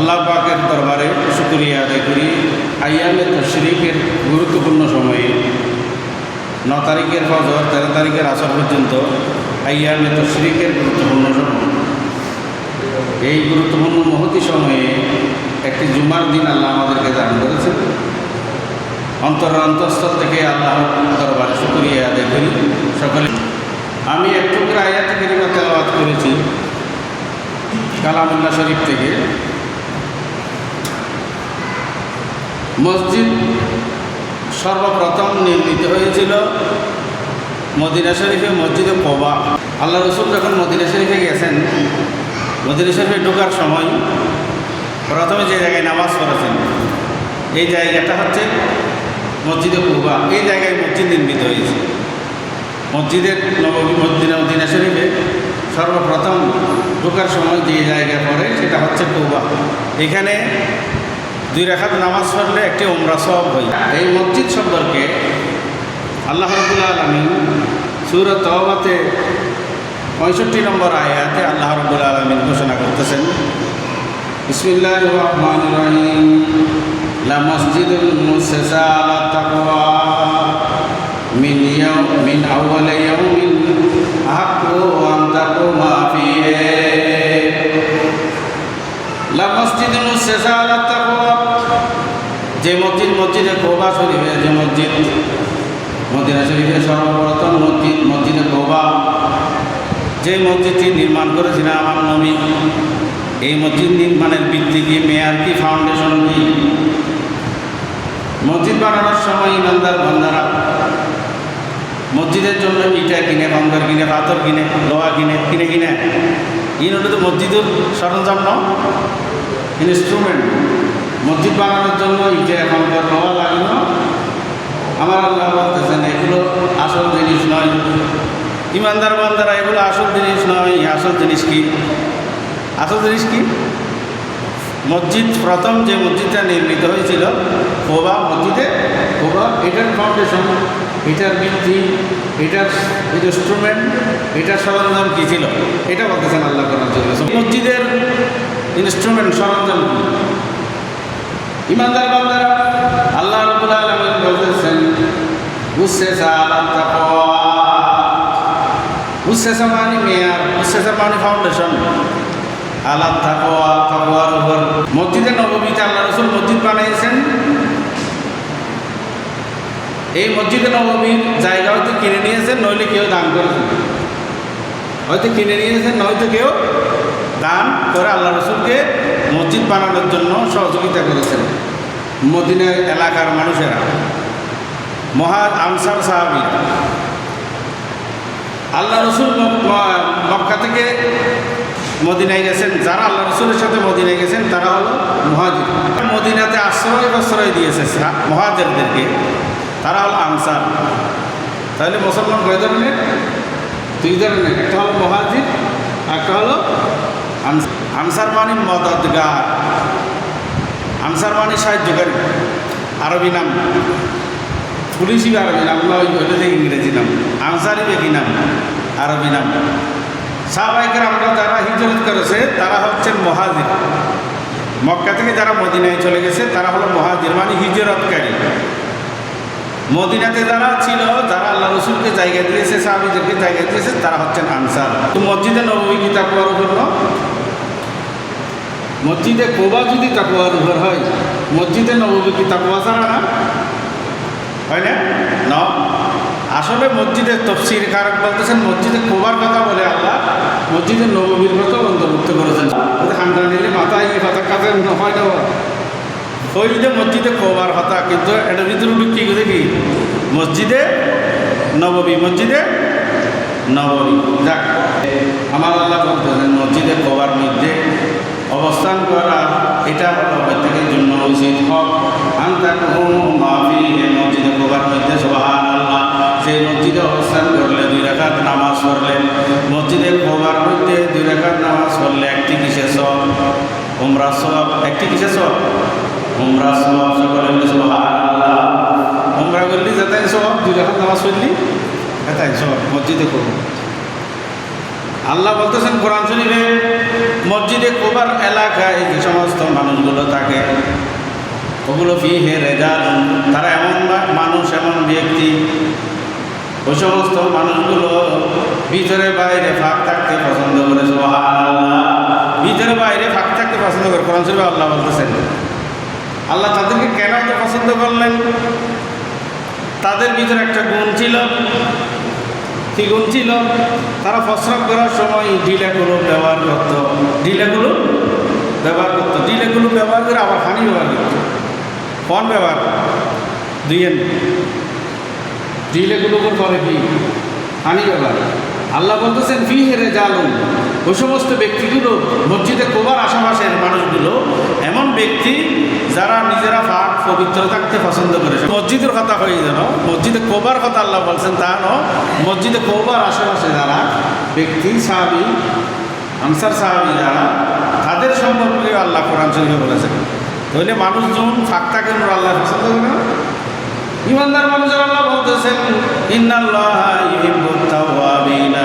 আল্লাহ পাকের দরবারে শুকরিয়া আদায় করি। আইয়ামে তশরিকের গুরুত্বপূর্ণ সময়ে 9 তারিখের ফজর 13 তারিখের আসর পর্যন্ত আইয়ামে তশরিকের গুরুত্বপূর্ণ সময়। এই গুরুত্বপূর্ণ মহতি সময়ে একটি জুমার দিন আল্লাহ আমাদেরকে দান করেছেন। অন্তঃস্থল থেকে আল্লাহর দরবারে শুকরিয়া আদায় করি সকলে। আমি একটু করে আয়াত কারিমা তেলাওয়াত করেছি কালামুল্লাহ শরীফ থেকে। মসজিদ সর্বপ্রথম নির্মিত হয়েছিল মদিনা শরীফে, মসজিদে কুবা। আল্লাহ রসুল যখন মদিনা শরীফে গেছেন, মদিনা শরীফে ঢোকার সময় প্রথমে যে জায়গায় নামাজ পড়েছেন এই জায়গাটা হচ্ছে মসজিদে কুবা। এই জায়গায় মসজিদ নির্মিত হয়েছে। মসজিদের নববী মদিনা শরীফে সর্বপ্রথম ঢোকার সময় যে জায়গা পড়ে সেটা হচ্ছে কুবা। এখানে 2 রাকাত নামাজ পড়লে একটি উমরা সওয়াব হয়। এই মসজিদ সম্পর্কে আল্লাহ রাব্বুল আলামিন সূরা তাওবাতে 65 নম্বর আয়াতে আল্লাহ রাব্বুল আলামিন ঘোষণা করতেছেন, বিসমিল্লাহির রহমানির রহিম, লা মসজিদুল মুসসাসা আলা তাকওয়া মিন আউয়ালি ইয়াউমিন আহাক্কু আন তাকুমা ফীহি। লা মসজিদুল মুসসাসা আলা তাকওয়া, যে মসজিদে কুবা শরীফে, যে মসজিদ মদিনা শরীফে সর্বপ্রথম মসজিদে কুবা, যে মসজিদটি নির্মাণ করেছিলেন আমার নবী। এই মসজিদ নির্মাণের ভিত্তি কি, মেয়ার কি, ফাউন্ডেশন কি? মসজিদ বানানোর সময় ইমানদার বান্দারা মসজিদের জন্য ইটা কিনে, বাঙ্গার কিনে, পাথর কিনে, লোহা কিনে হলো তো মসজিদের সরঞ্জাম ন, ইনস্ট্রুমেন্ট। মসজিদ বানানোর জন্য ইটা, বাঙ্গার, লোহা লাগানো। আমার আল্লাহ বলতেছেন এগুলো আসল জিনিস নয়। ইমানদার বান্দারা এগুলো আসল জিনিস নয়। আসল জিনিস কি? আসল জিনিস কি? মসজিদ প্রথম যে মসজিদটা নির্মিত হয়েছিল কুবা, মসজিদে কুবা, এটার ফাউন্ডেশন, এটার ভিত্তি, এটার ইনস্ট্রুমেন্ট, এটার সরঞ্জাম কী ছিল এটা বলতেছেন আল্লাহ কোরআন। মসজিদের ইনস্ট্রুমেন্ট, সরঞ্জাম কি? ইমানদার বান্দারা আল্লাহ রাব্বুল আলামিন বলতেছেন উসসাসা আলা তাকওয়া। উসসাসা মানে মেয়ার, উসসাসা মানে ফাউন্ডেশন। আলা তাকওয়া, তাকওয়ার উপর। মসজিদে নববীতে আল্লাহ রাসূল মসজিদ বানিয়েছেন। এই মসজিদে নববীর জায়গা হয়তো কিনে নিয়েছেন, নইলে কেউ দান করেছেন। হয়তো কিনে নিয়েছেন, নয়তো কেউ দান করে আল্লাহ রাসূলকে মসজিদ বানানোর জন্য সহযোগিতা করেছেন। মদিনা এলাকার মানুষেরা, আনসার সাহাবী, আল্লাহ রাসূল মক্কা থেকে মদিনায় গেছেন। যারা আল্লাহ রাসূলের সাথে মদিনায় গেছেন তারা হলো মুহাজির। মদিনাতে আশ্রয় দিয়েছে মুহাজিরদেরকে, তারা হলো আনসার। তাহলে মুসলমান কয় ধরনের? 2 ধরনের। একটা হলো মুহাজির, একটা হলো আনসার। আনসার মানে মদদগার, আনসার মানে সাহায্যকারী। আরবি নাম, পুলিশই আরবি নাম নয়, ওইটা থেকে ইংরেজি নাম। আনসারই বেকি নাম, আরবি নাম। সাহাবায়ে কেরামরা যারা হিজরত করেছে তারা হচ্ছেন মুহাজির। মক্কা থেকে যারা মদিনায় চলে গেছে তারা হলো মুহাজির, মানে হিজরতকারী। মদিনাতে যারা ছিল, যারা আল্লাহ রসুলকে জায়গা দিয়েছে, সাহাবীদেরকে জায়গা দিয়েছে, তারা হচ্ছেন আনসার। তো মসজিদে নববী কি তাকওয়ার উপর না? মসজিদে কুবা যদি তাকওয়ার উপর হয়, মসজিদে নববী কি তাকওয়া ছাড়া না? হয় না? না। আসলে মসজিদের তফসির কারক বলতেছেন মসজিদে কুবার কথা বলে আল্লাহ মসজিদে নববীর কথা অন্তর্ভুক্ত করেছেন। ঠান্ডা নিলে মাথায় কথা কাজে হয় না, ওই যে মসজিদে কুবার কথা। কিন্তু এটা ভিতরে কি করে কি মসজিদে নববী, মসজিদে নববী। যাক, আমার আল্লাহ বলতেছেন মসজিদে কুবার মধ্যে অবস্থান করা এটা হলো প্রত্যেকের জন্য উচিত। হক আনতাকুমা ফীহি, মসজিদে কুবার মধ্যে সুবহানাল্লাহ, সেই মসজিদে অবস্থান করলে 2 রাকাত নামাজ পড়লে, মসজিদে কুবার মধ্যে 2 রাকাত নামাজ পড়লে একটি কিসের সওয়াব? উমরা সওয়াব। একটি কিসের সওয়াব? উমরা সওয়াব। সকলে বলে সুবহানাল্লাহ। উমরা করলি যেটাই সওয়াব, 2 রাকাত নামাজ পড়লি এটাই সওয়াব মসজিদে কুবা। আল্লাহ বলতেছেন কোরআন শরীফে মসজিদে কুবার এলাকায় যে সমস্ত সমস্ত মানুষগুলো থাকে ওগুলো ফিহে রিজালুন, তারা এমন মানুষ, এমন ব্যক্তি, ওই সমস্ত মানুষগুলো ভিতরে বাইরে ফাঁক থাকতে পছন্দ করে। সুবহানাল্লাহ, ভিতরে বাইরে ফাঁক থাকতে পছন্দ করে। কোরআন শরীফে আল্লাহ বলতেছেন, আল্লাহ তাদেরকে কেন এত পছন্দ করলেন? তাদের ভিতরে একটা গুণ ছিল। কি গুণ ছিল? তারা প্রস্রাব করার সময় ঢিলাগুলো ব্যবহার করত, ঢিলাগুলো ব্যবহার করে আবার পানি ব্যবহার করত। কোন ব্যবহার? দুইয়ের ঢিলাগুলো করে কি? পানি ব্যবহার। আল্লাহ বলতেছেন ফিহে রিজালুন, ওই সমস্ত ব্যক্তিগুলো মসজিদে কোবার আশেপাশের মানুষগুলো এমন ব্যক্তি যারা নিজেরা পাক পবিত্র থাকতে পছন্দ করে। মসজিদের কথা হয়ে যেন মসজিদে কোবার কথা আল্লাহ বলছেন তা নয়, মসজিদে কোবার আশেপাশে যারা ব্যক্তি সাহাবী, আনসার সাহাবী যারা, তাদের সম্পর্কে আল্লাহ কোরআন শরীফে বলেছেন। তাহলে মানুষজন ফাঁক থাকে আল্লাহ পছন্দ করে না। ইমানদার মানুষের আল্লাহ বলতেছেন ইন্নাল্লাহা ইউহিব্বুত তাওয়াবিনা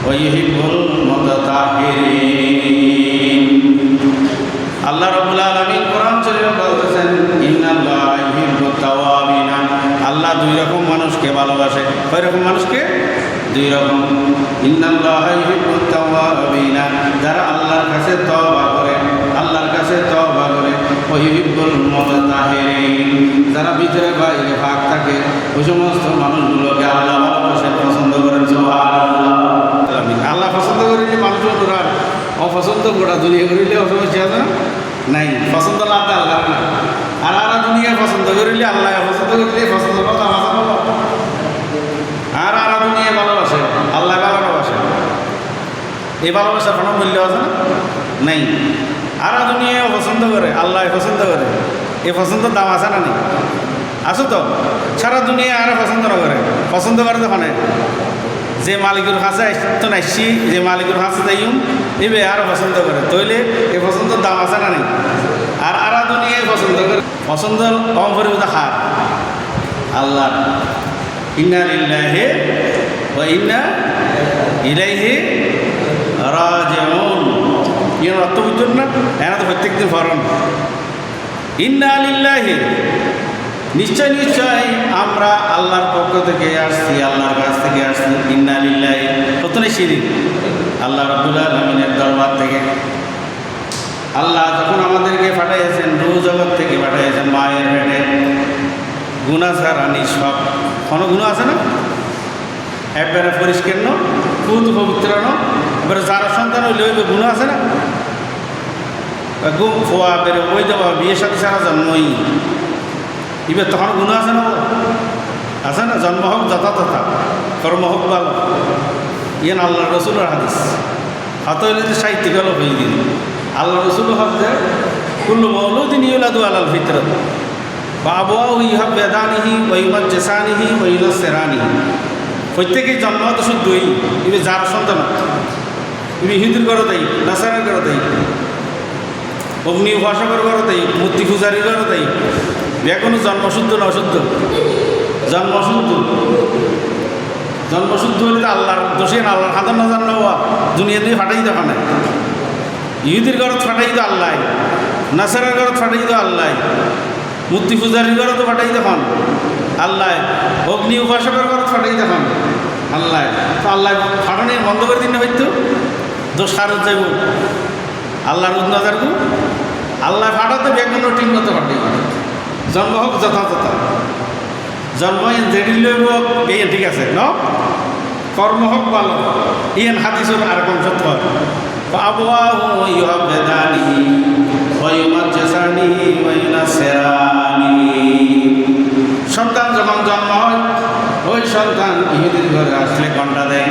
ওয়া ইউহিব্বুল মুতাতাহহিরিন। আল্লাহ রাব্বুল আলামিন কোরআন শরীফে বলতেছেন ইন্নাল্লাহা ইউহিব্বুত তাওয়াবিনা, আল্লাহ দুই রকম মানুষকে ভালোবাসে। কয় রকম মানুষকে? দুই রকম। ইন্নাল্লাহা ইউহিব্বুত তাওয়াবিনা, যারা আল্লাহর কাছে তওবা করে, আল্লাহর কাছে তওবা করে। ওয়া ইউহিব্বুল মুতাতাহহিরিন, যারা ভিতরে বাইরে ফাঁক থাকে ওই সমস্ত মানুষগুলোকে আল্লাহ ভালোবাসেন, পছন্দ করেন। সুবহানাল্লাহ, আল্লাহ পছন্দ করিলে মানুষজন ওরা অপছন্দ করা দুনিয়া করিলে অসমস্যা আছে নাই। পছন্দ না আল্লাহ না, আর দুনিয়া পছন্দ করিলে আল্লাহ পছন্দ করিলে পছন্দ কথা মাথা পাবো। আর দুনিয়া ভালোবাসে, আল্লাহ ভালোবাসে। এই ভালোবাসার কোনো মূল্য আছে না? নাই। আর দুনিয়া পছন্দ করে, আল্লাহ পছন্দ করে, এই পছন্দের দাম আছে না? নেই। আসো তো, সারা দুনিয়া আর পছন্দ না করে, পছন্দ করে তখন যে মালিকের কাছে তো নাইছি, যে মালিকের কাছে যাইম এবে আরো পছন্দ করে। তৈলে এই পছন্দের দাম আছে না? নেই। আর দুনিয়ায় পছন্দ করে, পছন্দ কম করে বোধ হার আল্লাহ। ইন্না লিল্লাহি ওয়া ইন্না ইলাইহি রাজিউন। এর অর্থ বুঝছেন না? এরা তো প্রত্যেকদিন ফরন ইন্না লিল্লাহি, নিশ্চয় নিশ্চয় আমরা আল্লাহর পক্ষ থেকে আসছি, আল্লাহর কাছ থেকে আসছি। ইন্না লিল্লাহি প্রথমে শিরিক, আল্লাহ রাব্বুল আলামিনের দরবার থেকে। আল্লাহ যখন আমাদেরকে পাঠাইয়েছেন, রূহ জগৎ থেকে পাঠাইয়েছেন, মায়ের পেটে গুনাহ ছাড়া নিষ্পাপ। কোনো গুনাহ আছে না? একবারে পরিষ্কার ন, খুদ পবিত্র ন। এবারে যারা সন্তান হইলে ওই গুনাহ আছে না? গুম খোয়া বেরো ওই দেওয়া, বিয়ের সাথে সারা জন্মই এবার তখন গুণ আছে না? আছে না? জন্ম হোক যথাযথ, কর্ম হোক ভালো। ইয়ান আল্লাহ রসুলের হাদিস হাত হইলে যে সাহিত্য গেল হয়ে দিন। আল্লাহ রসুল হক যে কুল্লু মৌলুদিন ইউলাদু আলাল ফিতরত বা আবওয়াহু ইউহাব্বিদানিহি ওয়া ইউমাজ্জিসানিহি ওয়া ইউনাসসিরানিহি। প্রত্যেকেই জন্ম তো শুদ্ধই। এবার যার সন্তান এবার হিন্দুর ঘরে দেয়, নাসারের ঘরে দেয়, অগ্নি উপাসকের ঘরে দেয়, মূর্তি পূজারীর ঘরে দেয়। কোনো জন্মশুদ্ধ না অশুদ্ধ? জন্মশুদ্ধ। জন্মশুদ্ধ হলে তো আল্লাহর দোষে না, আল্লাহর হাজার না জান্ন দুনিয়া দিয়ে ফাটাই দেওয়া না। ইহুদির ঘরত ফাটাই তো আল্লাহ, নাসারের ঘরত ফাটাই তো আল্লাহ, মূর্তি পূজারীর ঘরত তো ফাটাই দেখুন আল্লাহ, অগ্নি উপাসকের ঘরত ফাটাই দেখুন আল্লাহ। তো আল্লাহ ফাটানি বন্ধ করে দিন না হয়তো দোষ সারত যাইব আল্লাহর উন্নতার গু। আল্লাহ ফাটাতে বেগুনো ঠিক মতো ফাটাই। জন্ম হোক যথাযথ, জন্ম যেটি লইব এই ঠিক আছে ন, কর্ম হোক ভালো। ইয়েন হাদিসের আর কম সত্য আবওয়াহু ইউহাব্বিদানিহি ওয়া ইউমাজ্জিসানিহি ওয়া ইউনাসসিরানিহি। সন্তান যখন জন্ম হয়, ওই সন্তান ইহুদির ঘরে আসলে ঘণ্টা দেয়,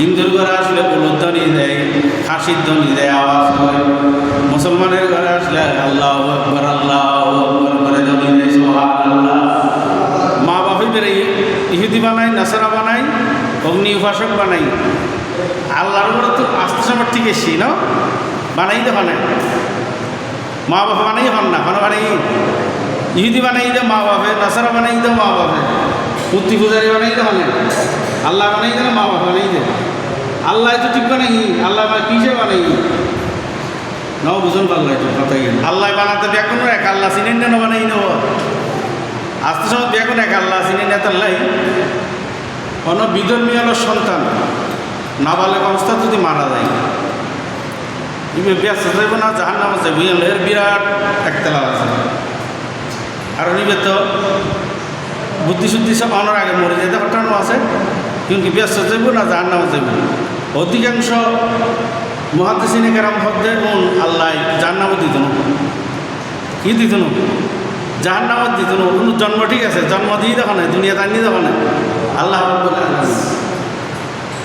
হিন্দুর ঘরে আসলে উলুধ্বনি দেয়, হাসির ধ্বনি দেয়, আওয়াজ করে। মুসলমানের ঘরে আসলে আল্লাহু আকবার, আল্লাহু আকবার করে ধ্বনি দেয়, সুবহানাল্লাহ। মা বাপের ইহুদি বানাই, নাসারা বানাই, অগ্নি উপাসক বানাই। আল্লাহর উপরে তো আস্তে সময় ঠিক এসছি না, বানাই তো বানাই। মা বাবা বানাই হন না, কোনো বানাই ইহুদি বানাই দে মা বাপে, নাসারা বানাই দে মা বাপে, মূর্তি পূজারি বানাই দে মানে আল্লাহ বানাই দে না মা বাবা বানাই দে। আল্লাহ তো ঠিক বানাই, আল্লাহ কিসে বানাই? নাও বুঝুন পাল্লাই তো কথাই আল্লাহ বানাতে ব্যাকুন এক আল্লাহ চিনেন না বানাই নেব আস্তে সময় ব্যাকুন এক আল্লাহ চিনেন না তাল্লাই কোনো বিধর্মীয় সন্তান নাবালেক অবস্থা যদি মারা যায় ইবে ব্যস্ত যাইব না জাহান নামা যাইব এর বিরাট একতলা আছে আর নিবে তো বুদ্ধি শুদ্ধি সব আনার আগে মরে যেতে হটানো আছে কিন্তু ব্যস্ত যাইব না জাহান নামা যাইব অধিকাংশ মুহাদ্দিসিনে কেরাম হদ্দে আল্লাহ জাহান্নামও দিত না কি দিত না জাহান্নামও দিত না কোনো জন্ম ঠিক আছে জন্ম দিয়ে দেখো না দুনিয়া টানি দেখো না আল্লাহ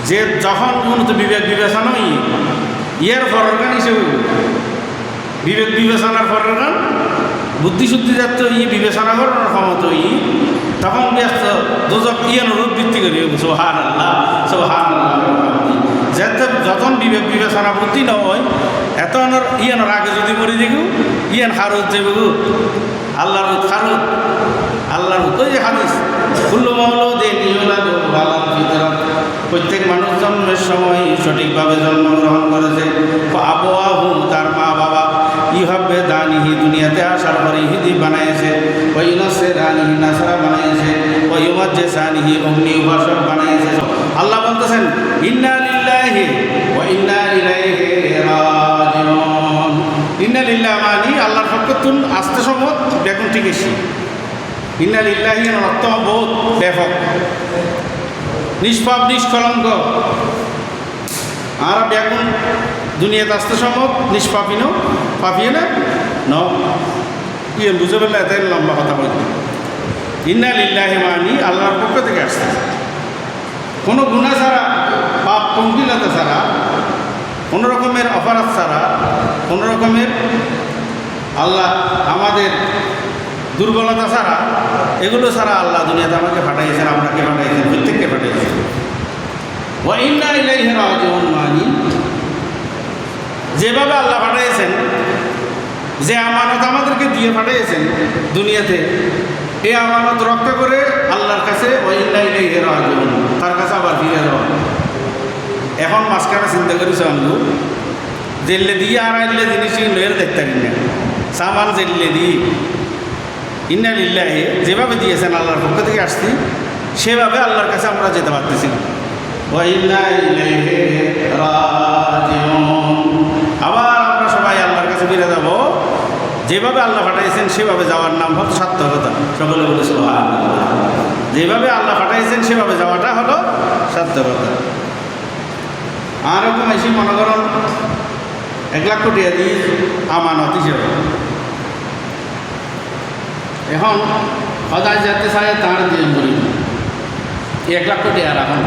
যে যখন কোনো তো বিবেক বিবেচনা ইয়ার ফরগান হিসেবে বিবেক বিবেচনার ফরগান বুদ্ধিশুদ্ধি যাত বিবেচনা করার ক্ষমতা তখন ব্যস্ত দুজক ইয়ানোর বৃত্তি করি সোহান আল্লাহ সোহান যাতে যখন বিবেক বিবেচনা বুদ্ধি নয় এত ইয়ানোর আগে যদি মরে দেখু ইয়ান হারত যাইব আল্লাহর খারত আল্লাহর ওই যে হাদিস কুল্লু মাওলুদিন ইউলাদু আলাল ফিতরাত প্রত্যেক মানুষ জন্মের সময় সঠিকভাবে জন্মগ্রহণ করেছে আবওয়াহু তার মা বাবা ইহাবে দানিহি দুনিয়াতে আসার পরে ইহুদি বানাইছে ওই নসে দানিহি নাসারা বানাইছে ওই মাজ্জেসানিহি অগ্নি উপাসক বানাইছে আল্লাহ বলতেছেন ইন্না লিল্লাহি ওয়া ইন্না ইলাইহি রাজিউন ইন্না লিল্লাহি মানি আল্লাহর পক্ষতুন আস্তে সম্মত বেগুন ঠিক আছে ইন্না লিল্লাহি অর্থ বহুত ব্যাপক নিষ্পাপ নিষ্কলঙ্ক আর বেগুন দুনিয়াতে আসতে সম্ভব নিষ্পাপিনও পাপিয়ে না ন ইয়ে বুঝে ফেললে এত লম্বা কথা বলছি ইন্না লিল্লাহি মানি আল্লাহর পক্ষ থেকে আসছে কোনো গুনাহ ছাড়া পাপ পঙ্কিলতা ছাড়া কোনো রকমের অপরাধ ছাড়া কোনো রকমের আল্লাহ আমাদের দুর্বলতা ছাড়া এগুলো ছাড়া আল্লাহ দুনিয়াতে আমাকে পাঠাইয়েছেন আপনাকে পাঠাইয়েছেন প্রত্যেককে পাঠাইয়েছেন ওয়া ইন্না ইলাইহি রাজিউন মানি যেভাবে আল্লাহ পাঠাইয়েছেন যে আমানত আমাদেরকে দিয়ে পাঠিয়েছেন দুনিয়াতে এই আমানত রক্ষা করে আল্লাহর কাছে ওয়া ইন্না ইলাইহি রাজিউন তার কাছে আবার ফিরে যাওয়া এখন মাঝখানে চিন্তা করেছে আমগো জেলে দিয়ে আর আইলে জিনিস লয়ের দেখতে পারি না সামান জেলে দিয়ে ইন্না লিল্লাহি যেভাবে দিয়েছেন আল্লাহর পক্ষ থেকে আসছি সেভাবে আল্লাহর কাছে আমরা যেতে পারতেছি না ওয়া ইন্না ইলাইহি রাজিউন আবার আমরা সবাই আল্লাহর কাছে ফিরে যাব যেভাবে আল্লাহ পাঠাইছেন সেভাবে যাওয়ার নাম হলো সার্থকতা সকলে বলে সুবহানাল্লাহ যেভাবে আল্লাহ পাঠাইছেন সেভাবে যাওয়াটা হলো সার্থকতা আর এরকম এসে মনে করেন 1 লাখ কোটি দিয়ে আমানত হিসেবে এখন সদায় যেতে চাই তার দিয়ে বলি 1 লাখ কোটি আর এখন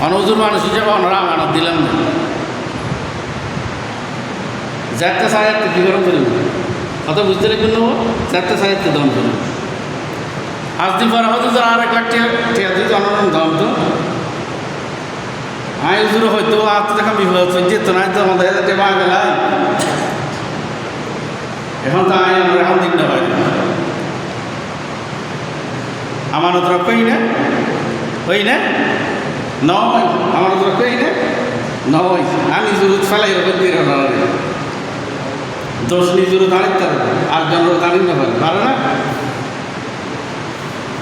অনুজুর মানুষ হিসেবে ওনারা আমানত দিলাম না যেতে চাই কী করে করিব কত বুঝতে রেখে নেবো যেতে চাই দম করি আজ দিন পরে হয়তো আর 1 লাখ টাকা দিয়ে অনরণ দম তো আই উজুর হয়তো আর তো দেখা বিপদ যেত না তো আমাদের টেবা বেলায় এখন তো আই আমরা এখন দিন হয় আমানত রক্ষই না হই না নয় আমানত রক্ষই না নয় আমি জরুর ফেলাই রকম দিয়ে দোষ নিজেরও দাঁড়িয়ে পারে আর জনের দাঁড়িয়ে না পারে না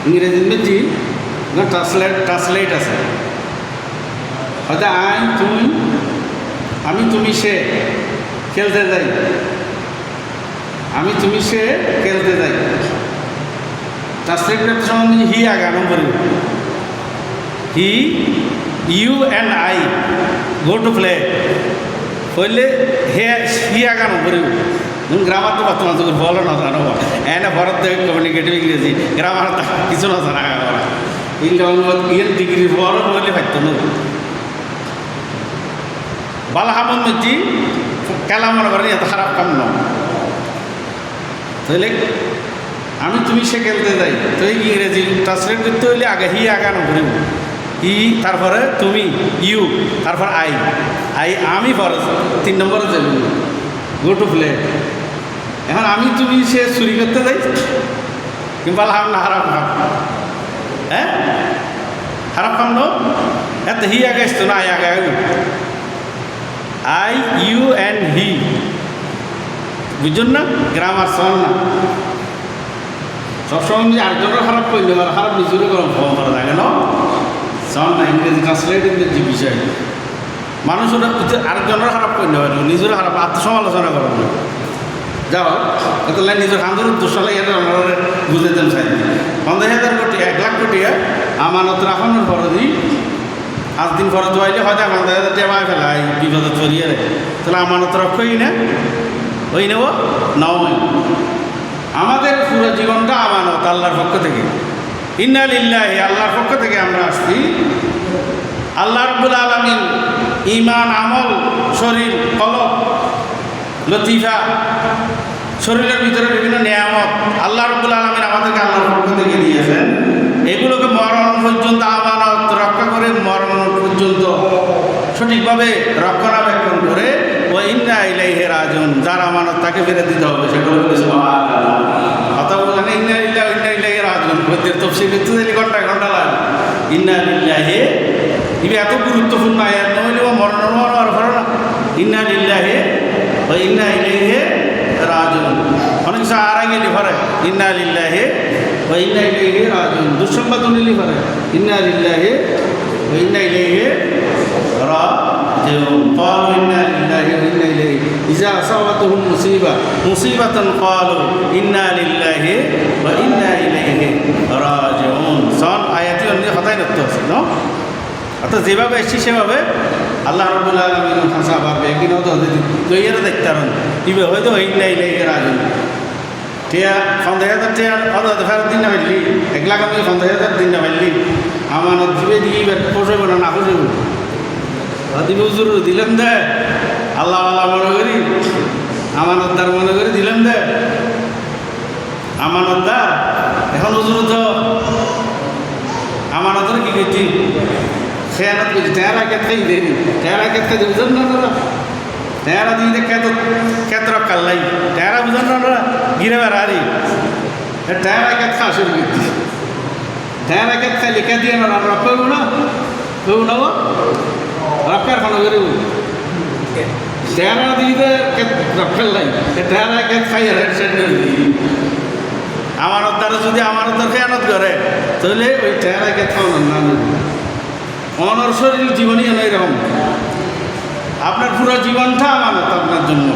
ইংরেজি মেজি না ট্রান্সলেট আছে হয়তো আমি তুমি সে খেলতে যাই আমি তুমি সে খেলতে যাই ট্রান্সলেট করতে সময় হি আগানো করি হি you and I go to play হইলে হি আগানো করি গ্রামার তো বর্তমান যুগের বলো না জানো এনে ভরত কমিউনিকেটিভ ইংরেজি গ্রামার কিছু না জানা ইয়ের ডিগ্রি বড় হইলে পাইতো না বালাহামন মেজি খেলা মনে করেন এত খারাপ কাম না তাহলে আমি তুমি সে খেলতে যাই তো ইংরেজি ট্রান্সলেট করতে হইলে আগে হি আগানো ঘুরিব ই তারপরে তুমি ইউ তারপর আই আমি ফরজ 3 নম্বরে যাবো গো টু প্লে এখন আমি তুমি সে চুরি করতে যাই কিংবা হাম না হারাপ খাম হ্যাঁ হারাপ খাম নো এত হি আগে আসতো না আই আগে আই ইউ অ্যান্ড হি বুঝছেন না? গ্রামার চল না সবসময় যদি আরেকজনের খারাপ করলে আর খারাপ নিজেরও গরম ফর্ম করা থাকে না চল না ইংরেজি ট্রান্সলেটের যে বিষয় মানুষ ওটা আরেকজনের খারাপ করলে পারে নিজেরও খারাপ আত্মসমালোচনা করা না যাও তাহলে নিজের হান্দর উদ্দেশ্য লাগে বুঝে দেন চাই 50,000 কোটি 1 লাখ কোটি আমানত রাখানোর ফরদি আজ দিন ফরদ হইলে হয়তো 50,000 টাকা পাই ফেলাই বিপদে ছড়িয়ে রে তাহলে আমানত রক্ষই না ওই নেব নাও আমাদের পুরো জীবনটা আমানত আল্লাহর পক্ষ থেকে ইন্না লিল্লাহি আল্লাহর পক্ষ থেকে আমরা আসছি আল্লাহ রাব্বুল আলামিন ঈমান আমল শরীর কলব লতিফা শরীরের ভিতরে বিভিন্ন নিয়ামত আল্লাহ রাব্বুল আলামিন আমাদেরকে আল্লাহর পক্ষ থেকে দিয়েছেন এগুলোকে মরণ পর্যন্ত আমানত রক্ষা করে মরণ পর্যন্ত সঠিকভাবে রক্ষণাবেক্ষণ করে ও ইন্না ইলাইহি রাজিউন যার আমানত তাকে ফেরত দিতে হবে সেগুলো সুবহানাল্লাহ কথা বলেন ইন্না লিল্লাহি ওয়া ইন্না ইলাইহি রাজিউন প্রত্যেক তাফসীর করতে ঘন্টা ঘন্টা লাগে ইন্না লিল্লাহি ইবে এত গুরুত্বপূর্ণ আয়াত নইলে মরণ আর ভরো না ইন্না লিল্লাহি ওয়া ইন্না ইলাইহি রাজিউন অনেক কিছু আর আগে লিখে ইন্না লিল্লাহি ওয়া ইন্না ইলাইহি রাজিউন দুঃসংবাদ নিলি পারে ইন্না লিল্লাহি ওয়া ইন্না ইলাইহি রাজিউন قالوا إنا لله وإنا إليه إذا أصابتهم مصيبة قالوا إنا لله وإنا إليه راجعون সন আয়াতটি অন্য কথাই নষ্ট আছে না অর্থাৎ যেভাবে এসেছি সেভাবে আল্লাহ রাব্বুল আলামিন হাসা পাবে কিনা তো লইয়ারা দেখতে পারেন ইবে হয়তো ইন্না ইলাইহি রাজিউন টিয়া 50,000 টিয়া অত ফেরত দিন না পাইলি 1 লাখ আমি 50,000 দিন না পাইলি আমানত দিবে দিবে পোষাইব না পোষাইব দিবে হুজুর দিলেন দে আল্লাহ আল্লাহ মনে করি আমানতদার মনে করি দিলেন দে আমানতদার এখন হুজুর তো আমানতের কি করছি খেয়ানত করছি তেরা কে খাই দেরি তেরা কে খাই বুঝেন না দাদা তেরা দিয়ে ক্ষেত্র কাল্লাই তেরা বুঝেন না গিরে বেড়ারি তেরা কে খা শুরু করছি তেরা কে খাই লিখে দিয়ে না রক্ষব না কেউ না রক্ষার ফোন করি তেরা দিয়ে রক্ষার লাই তেরা কে খাই হেডসেট করে দিই আমানতদার যদি আমানতদার খেয়ানত করে তাহলে ওই তেরাকে খাওয়ানোর না অনর শরীর জীবনই এরকম আপনার পুরো জীবনটা আমানত আপনার জন্য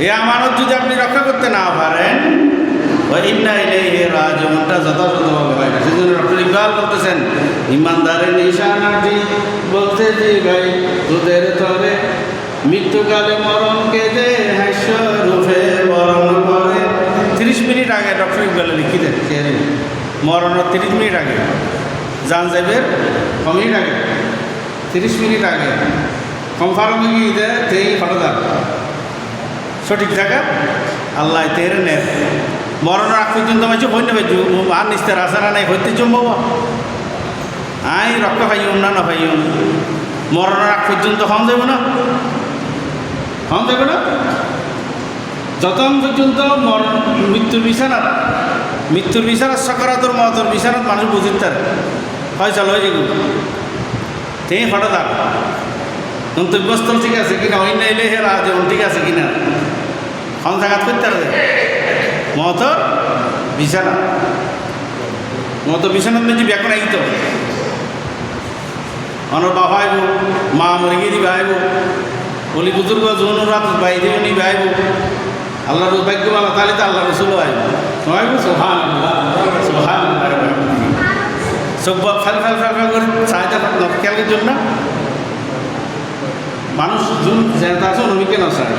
এই আমানত যদি আপনি রক্ষা করতে না পারেন ওই ইন্না ইলাইহি রাজিউনটা যথাযথভাবে হয় না সেজন্য ডক্টর ইকবাল বলতেছেন ইমানদারের নিশানাটি বলতে যে ভাই তোদের তরে মৃত্যুকালে মরণকে যে হাস্য রূপে বরণ করে 30 মিনিট আগে ডক্টর ইকবালে লিখি দেন মরণের 30 মিনিট আগে জান যাবের মিনিট আগে 30 মিনিট আগে কনফার্ম গিয়ে দেয় তেই ফটোদার সঠিক জায়গা আল্লাহ তেরে নে মরণের আগ পর্যন্ত মাঝে হই না ভাইজু আর নিস্তার আসারা নাই হইতে জমব আই রক্ত ভাইম না ভাইম মরণের আগ পর্যন্ত হন যাব না হন যাবে না যতক্ষণ পর্যন্ত মৃত্যুর বিছানাত সকারাতর মতর বিছানাত মানুষ বুঝিত তার হয় চলো হয়ে যাবো তেই হঠাৎ গন্তব্যস্থল ঠিক আছে কিনা অন্য এলে হেরা যেমন ঠিক আছে কিনা সংসাঘাত করতে পারবে মতর বিছানাত মেজি ব্যাকরণ আইত অনর বাবা আইব মা মরে গিয়ে দিবে আইব বলি বুজুর্গ জোন রাত বাইরে নিবে আইব আল্লাহ ভাগ্য বলা তাহলে তো আল্লাহ রসুলও আইব নয় সোহান সোহান সব ফেল করে চাহিদা খেয়ালের জন্য মানুষ জুন যেটা আছে নবীকে নসায়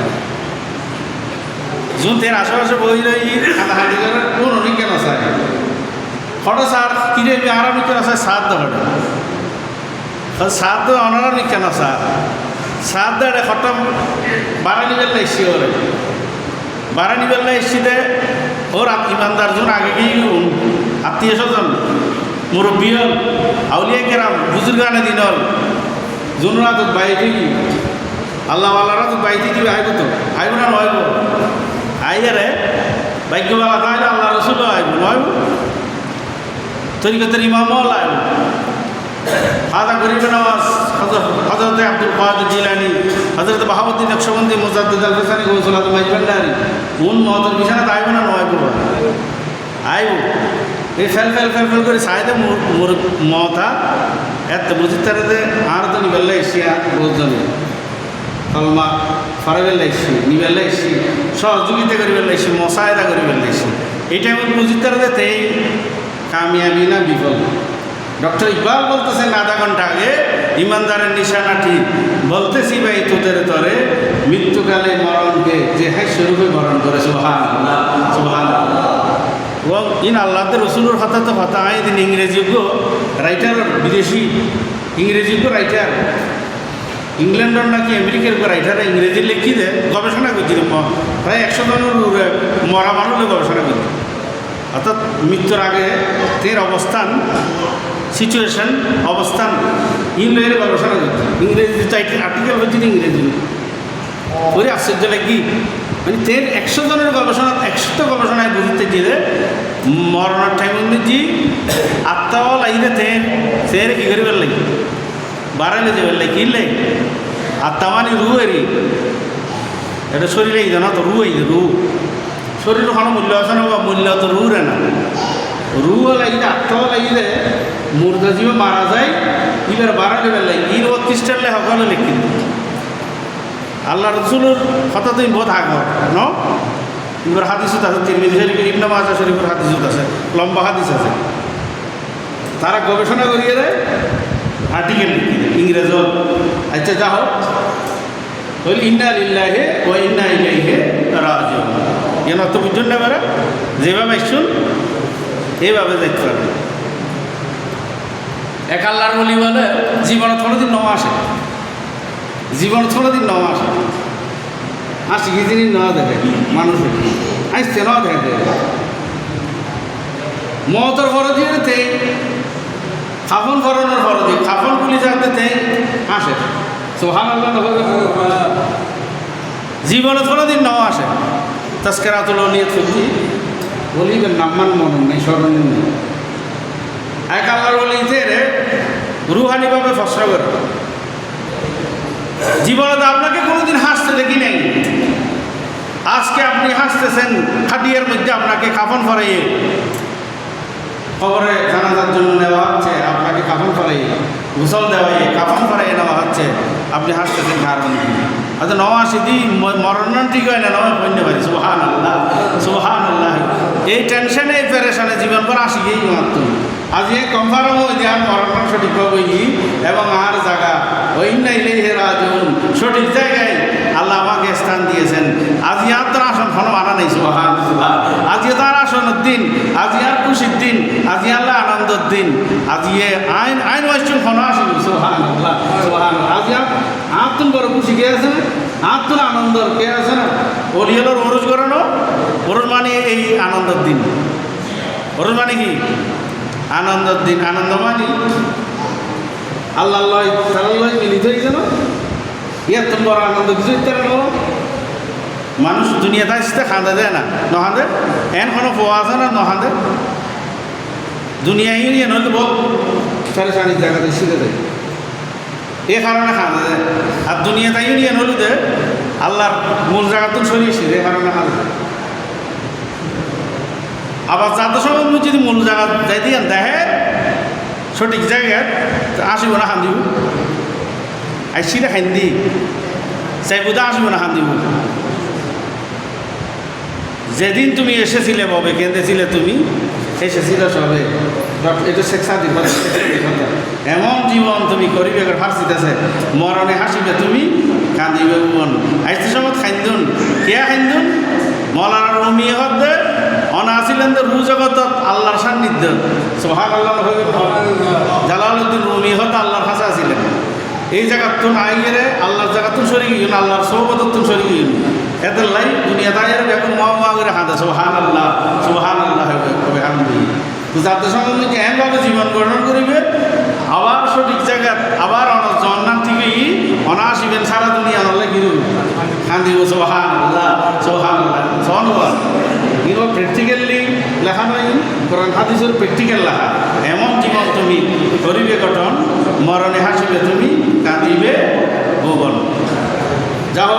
জুন তের আশেপাশে বই রই হাঁটাহাঁটি করে কোন নবীকে নসায় ফটো সার কিনে আরামিকে নসায় সাত দফাটা সাত অনারা নিকে নসার সাত দে ফটো বাড়া নিবেল এসছি ওরে বাড়া নিবেল এসছি দে ওর ইমানদার জন আগে গিয়ে আত্মীয় স্বজন মুরব্বী হল আউলিয়া কেরাম বুজুর্গানে দিন হল জুনরা তো বাইরে আল্লাহ আল্লাহরা তো বাইরে দিবে আইব তো আইব না নয়ব আইয়ারে ভাগ্যবালা তাহলে আল্লাহ রসুলও আইব নয়ব তরিকতের ইমামও আইব আদা গরিব নওয়াজ হজরত আব্দুল কাদের জিলানী হজরত বাহাউদ্দিন নকশবন্দি মুজাদ্দিদ আল হাসানি গৌসুল আজম ভান্ডারী কোন মতের বিছানা আইব না নয় করবো আইব এই ফেল ফেল ফেল ফেল করে সাইডে মতা এত বুঝির তারে আর তো নিবেলা এসিয়া বোঝনি কলমা ফরাবেলা এসছি নিবেলা এসছি সহযোগিতা করিবেলা এসছি মশায়দা করিবেলা এসছি এই টাইমে বুঝির তারে তেই কামিয়াবি না বিফল ডক্টর ইকবাল বলতেছেন আধা ঘন্টা আগে ইমানদারের নিশানাটি বলতেছি ভাই তোদের তরে মৃত্যুকালে মরণকে যে হাস্যরূপে বরণ করে সুবহানাল্লাহ সুবহানাল্লাহ এবং ইন আল্লাহদের রসুলের হতা তো হতা দিন ইংরেজিজ্ঞ রাইটার বিদেশি ইংরেজিজ্ঞ রাইটার ইংল্যান্ডর নাকি আমেরিকার রাইটাররা ইংরেজি লিখি দেয় গবেষণা করছিল প্রায় 100 জনের মরা মানুষের গবেষণা করছে অর্থাৎ মৃত্যুর আগে তের অবস্থান সিচুয়েশন অবস্থান ইংরেজির গবেষণা করছে ইংরেজি আর্টিকেল হচ্ছে ইংরেজি ওই আশ্চর্য লাগি মানে তের 100 জনের গবেষণা 100টা গবেষণায় বুঝতে গেলে মরণের টাইম জি আত্মাও লাগিলে তের কী করিবার লাগে বাড়াইলে যাবার লাগে কি লাগে আত্মা মানে রু এরি এটা শরীরে এই না তো রু এই রু শরীর কোনো মূল্য আছে না বা মূল্য তো রুরে না রুও লাগিলে আত্মাও লাগিলে মুর্দা জীব মারা যায় এবার বাড়ালে বেলা ইর ও খ্রিস্টানলে সকলে লিখি আল্লাহ রসুলের কথা তুমি বহুত আগর ন এবার হাদিসুত আছে তিরমিজি শরীফ ইবনে মাজাহ শরীফের হাদিসুত আছে লম্বা হাদিস আছে তারা গবেষণা করিয়ে দেয় আর্টিকেল লিখি দেয় ইংরেজ আচ্ছা যা হোক বলি ইন্না লিল্লাহি ওয়া ইন্না ইলাইহি রাজিউন এর অর্থ বুঝছেন না এবারে যেভাবে শুন এইভাবে দেখতে পারবে এক আল্লাহর বলি বলে জীবনে কোনোদিন ন আসে জীবন কোনোদিন ন আসে আসি কি জিনিস ন দেখে মানুষের আসছে ন দেখে মতের ফরজি তেই খাফন ফরনের ফরজি খাফন গুলি যাতে তেই আসে সুবহানাল্লাহ জীবনে কোনোদিন ন আসে তাস্কিরাতুল আউলিয়া ফিকি বলিবেন নাম্মান মন নেই স্মরণ নেই এক আল্লাহর বলিতে রুহানিভাবে ফসরা করে জীবনে তো আপনাকে কোনোদিন হাসতে দেখি নাই আজকে আপনি হাসতেছেন খাটিয়ার মধ্যে আপনাকে কাফন ফরাইয়ে খবরে জানাজার জন্য নেওয়া হচ্ছে আপনাকে কাফন ফরাইয়ে গোসল দেওয়াইয়ে কাফন ফরাইয়ে নেওয়া হচ্ছে আপনি হাসতেছেন কারণ আচ্ছা নওয়া সিদ্ধি মরণ ঠিক হয় না নয় পণ্য পারি সুবহানাল্লাহ সুবহানাল্লাহ এই টেনশনে এই পেরেশানে জীবন পর আসি গিয়েই মাত্র আজ এই কনফার্ম হয়ে যে আর মরণ সঠিক পাবই এবং আর জায়গা ওই নাইলে রাজুন সঠিক জায়গায় আল্লাহ আমাকে স্থান দিয়েছেন আজ আর তো আসন কোনো মানা নেই সুবহানাল্লাহ আজ তার আসনের দিন আজ আর খুশির দিন আজ আল্লাহ আনন্দের দিন আজ আইন আইন ওয়াইস্টুন কোনো আসি সুবহানাল্লাহ সুবহানাল্লাহ আজ আর তুমি বড় খুশি কে আছে না আর তোর আনন্দ কে আছে না ওলিয়ালোর ওরজ করানো ওরজ মানে এই আনন্দের দিন ওরজ মানে কি আনন্দের দিন আনন্দ মানে আল্লাহ তাল্লাহ মিলিত হয়ে যেন ইয়ার তুমি বড় আনন্দ কিছু মানুষ দুনিয়াতে আসতে খাঁদা দেয় না নহাঁদে এন কোনো পোয়া আছে না নহাঁদে দুনিয়া ইউনিয়ন হলে বল সাড়ে সাড়ে জায়গাতে শিখে দেয় এ কারণে খাঁদা দেয় আর দুনিয়াতে ইউনিয়ন হলে দে আল্লাহর মূল জায়গাতে সরিয়েছি এ কারণে খাঁদা দেয় আবার যাদের সময় যদি মূল জায়গা যাই দিয়ে দেখে সঠিক জায়গায় আসিব না খান দিব আইসিটা খাইন দি চাইবুদা আসিব না খান দিব যেদিন তুমি এসেছিলে ববে কেঁদেছিলে তুমি এসেছিলে সবে এটা শেখা দিব এমন জীবন তুমি করিবে ফার্সিতেছে মরণে হাসিবে তুমি কাঁদিবে মন আইসতে সময় খাইন্দুন কে খাইন্দুন মলার রুমি হদ্দে অনাছিলেন তো রু জগত আল্লাহর সান্নিধ্য সুবহানাল্লাহ জালালউদ্দিন রুমি হতে আল্লাহর ভাষা ছিলেন এই জায়গার তুন আইয়ে আল্লাহর জায়গা তুন সরি গিয়ে আল্লাহর সৌবত তুন সরি গিয়ে এদের লাই দুনিয়া দায়ের এখন মা করে হাঁদে সুবহানাল্লাহ সুবহানাল্লাহ হবে হামদি তো যাদের সঙ্গে যদি এমনভাবে জীবন গ্রহণ করিবে আবার সঠিক জায়গা আবার জন্নান থেকেই অনাসিবেন সারা দুনিয়া আল্লাহ গিরু কান্দিব সুবহানাল্লাহ সুবহানাল্লাহ ধন্যবাদ কিন্তু প্র্যাকটিক্যালি লেখা নয় কোরআন হাদিসের প্র্যাকটিক্যাল লেখা এমন জীবন তুমি করিবে গঠন মরণে হাসিবে তুমি কাঁদিবে ভুবন যাও